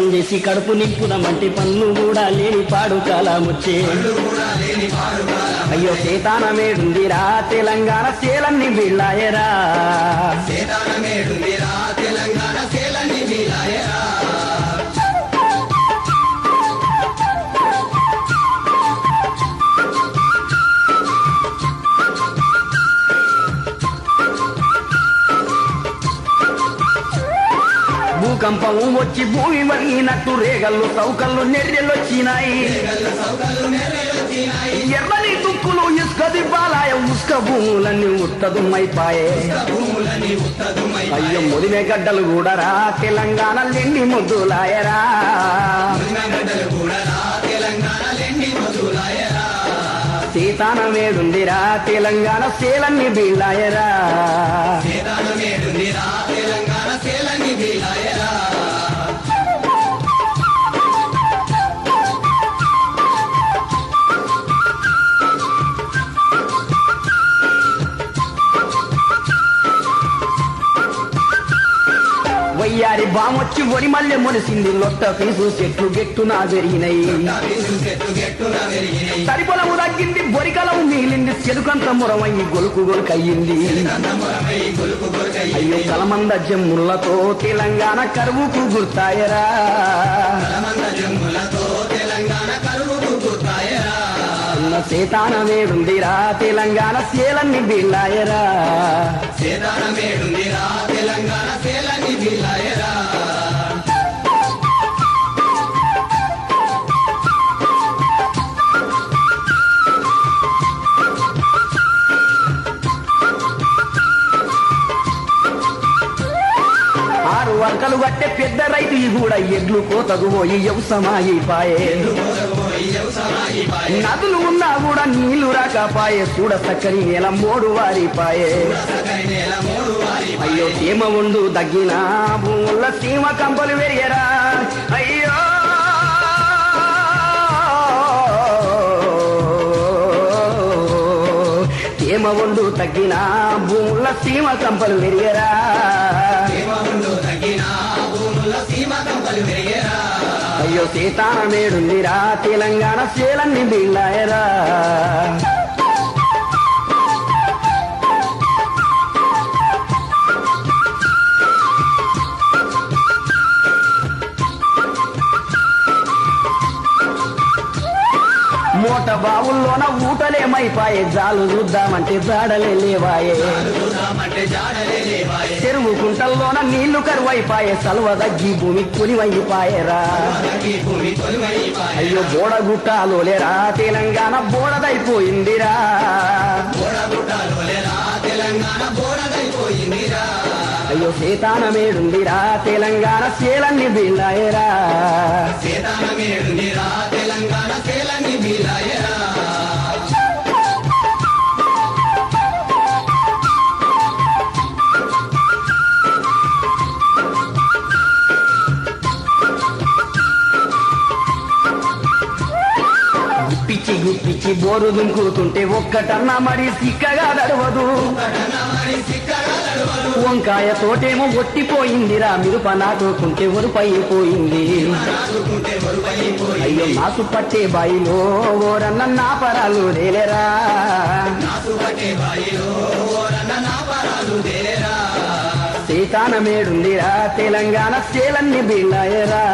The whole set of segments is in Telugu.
వ్రతం చేసి కడుపు నింపుదమంటే పన్ను కూడా లేని పాడు కాలముచ్చే అయ్యో సేతానమేడుందిరా తెలంగాణ సేలన్ని వీళ్ళాయరా భూకంపం వచ్చి భూమి వరిగినట్టు రేగళ్ళు సౌకళ్ళు నెర్రెలొచ్చినాయి ఎర్రని దుక్కులు ఇసుక దిబ్బాలాయ ఉసుక భూములన్నీ ఉత్తదుమైపాయే అయ్యో ముదిమే గడ్డలు కూడా రా తెలంగాణ లెండి ముద్దులాయరా సీతానమేడుందిరా తెలంగాణ సేలన్ని బీళ్ళాయరా వయ్యారి బామొచ్చి ఒరి మల్లె మొలిసింది లొట్ట పీసు చెట్లు గెట్టునా పెరిగినాయి సరిపొలము తగ్గింది బొరికలము మిగిలింది చెరుకంత మురమయ్యి గొలుకు గొలుకయ్యింది అయ్యో కలమంద జమ్ములతో తెలంగాణ కరువుకు గుర్తాయరా సేతానమేడుందిరా తెలంగాణ సేలన్ని బీళ్ళాయరా ఆరు వర్కలు కట్టే పెద్ద రైతు కూడా ఎడ్లు కోతకు పోయి వ్యవసమాయిపాయే నదులు ఉన్నా కూడా నీళ్లు రాకపాయే చూడ సక్కని నేల మోడు వారిపాయే అయ్యో సీమ ఉండు దగ్గిన భూముల సీమ కంపలు పెరిగరా అయ్యో సీమ ఉండు తగ్గిన భూముల సీమ కంపలు పెరిగరా అయ్యో సీతానమేడుందిరా తెలంగాణ సేలన్ని బీళ్ళాయరా మూట బావుల్లోన ఊటలేమైపాయే జాలు చూద్దామంటే జాడలే లేవాయే చెరువు కుంటల్లోన నీళ్లు కరువైపాయే సల్వ దగ్గి భూమి కొలివైపాయరా అయ్యో బోడగుట్టాలోలేరా తెలంగాణ బోడదైపోయిందిరా అయ్యో సీతానమేడుందిరా తెలంగాణ సేలన్ని బీళ్ళాయరా గుప్పిచ్చి బోరు దుంకుతుంటే ఒక్కటన్నా మరి సిక్కగా దడవదు వంకాయ తోటేమో ఒట్టిపోయిందిరా మిరుప నాటుకుంటే ఒరుపైపోయింది అయ్యో నాసు పట్టే బాయిలో ఓరన్న నా పరాలు రేలేరా సీతానమేడుందిరా తెలంగాణ సేలన్ని బీళ్ళాయరా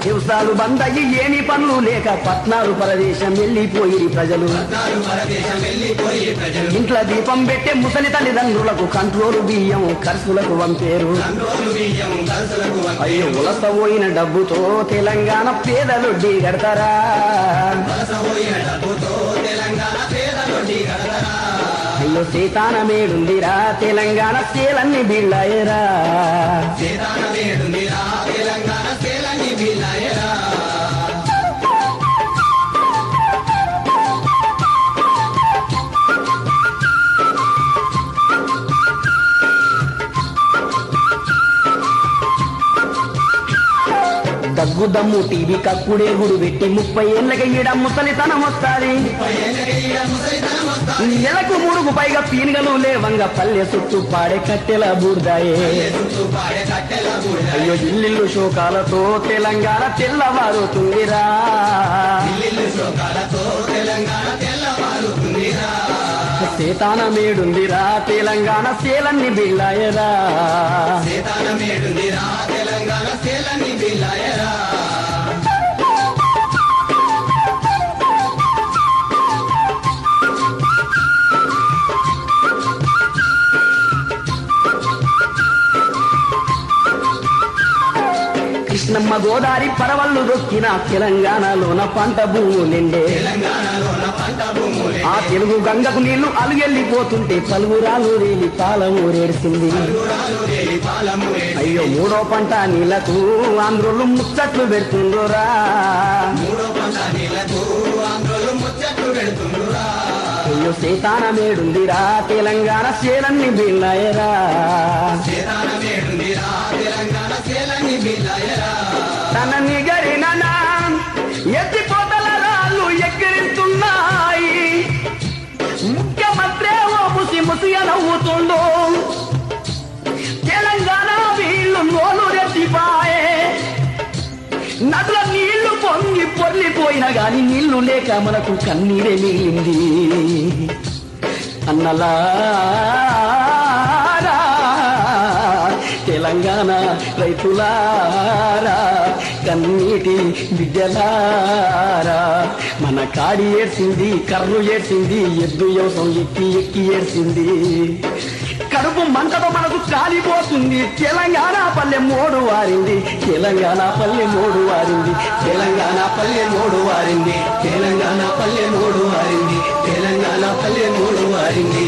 దివసాలు బందయ్యి ఏమి పనులు లేక పట్నాలు పరదేశం వెళ్ళిపోయి ప్రజలు ఇంట్లో దీపం పెట్టే ముసలి తల్లిదండ్రులకు కంట్రోలు బియ్యం ఖర్చులకు వంపేరు అయ్యో ఉలసపోయిన డబ్బుతో తెలంగాణ పేదలు ఢీగడతారా అయ్యో సీతానమేడుందిరా తెలంగాణ సేలన్ని బీళ్ళాయరా దగ్గు దమ్ము టీవీ కక్కుడే గుడు పెట్టి 30 ఏళ్ళకి ఈడ ముసలితనం వస్తాది నెలకు 3కు పైగా పీనుగలు లేవంగా పల్లె చుట్టూ పాడే కట్టెల బూర్దాయే అయ్యో ఇల్లు శోకాలతో తెలంగాణ తెల్లవారుతుందిరా సేతాన మేడుందిరా తెలంగాణ సేలన్ని బిళ్ళాయరా కృష్ణమ్మ గోదారి పరవళ్ళు దొక్కిన తెలంగాణలోన పంట భూములెండే ఆ తెలుగు గంగకు నీళ్లు అలుగెళ్ళిపోతుంటే పలుగురాలు రేలి పాలం ఊరేడిసింది అయ్యో 3వ పంట నీళ్లకు ఆంధ్రులు ముచ్చట్లు పెడుతుండ్రురా అయ్యో సేతాన మేడుందిరా తెలంగాణ సేలన్ని బిళ్ళాయరా తన నిగరిన ఎత్తిపోతల రాళ్ళు ఎక్కిరిస్తున్నాయి ముఖ్యమంత్రి ఓ ముసి నవ్వుతుండు తెలంగాణ వీళ్ళు నోలు రెత్తిపాయే నదుల నీళ్లు పొంగి పొర్లిపోయినా గాని నీళ్లు లేక మనకు కన్నీరే మిగిలింది అన్నలా తెలంగాణ రైతులారా కన్నీటి బిడ్డలారా మన కాడి ఏడ్చింది కర్రు ఏడ్చింది ఎద్దు యోసం ఎక్కి ఏడ్చింది కడుపు మంటతో మనకు కాలిపోతుంది తెలంగాణ పల్లె మోడు వారింది తెలంగాణ పల్లె మోడు వారింది తెలంగాణ పల్లె మోడు వారింది తెలంగాణ పల్లె మోడు వారింది తెలంగాణ పల్లె మోడు వారింది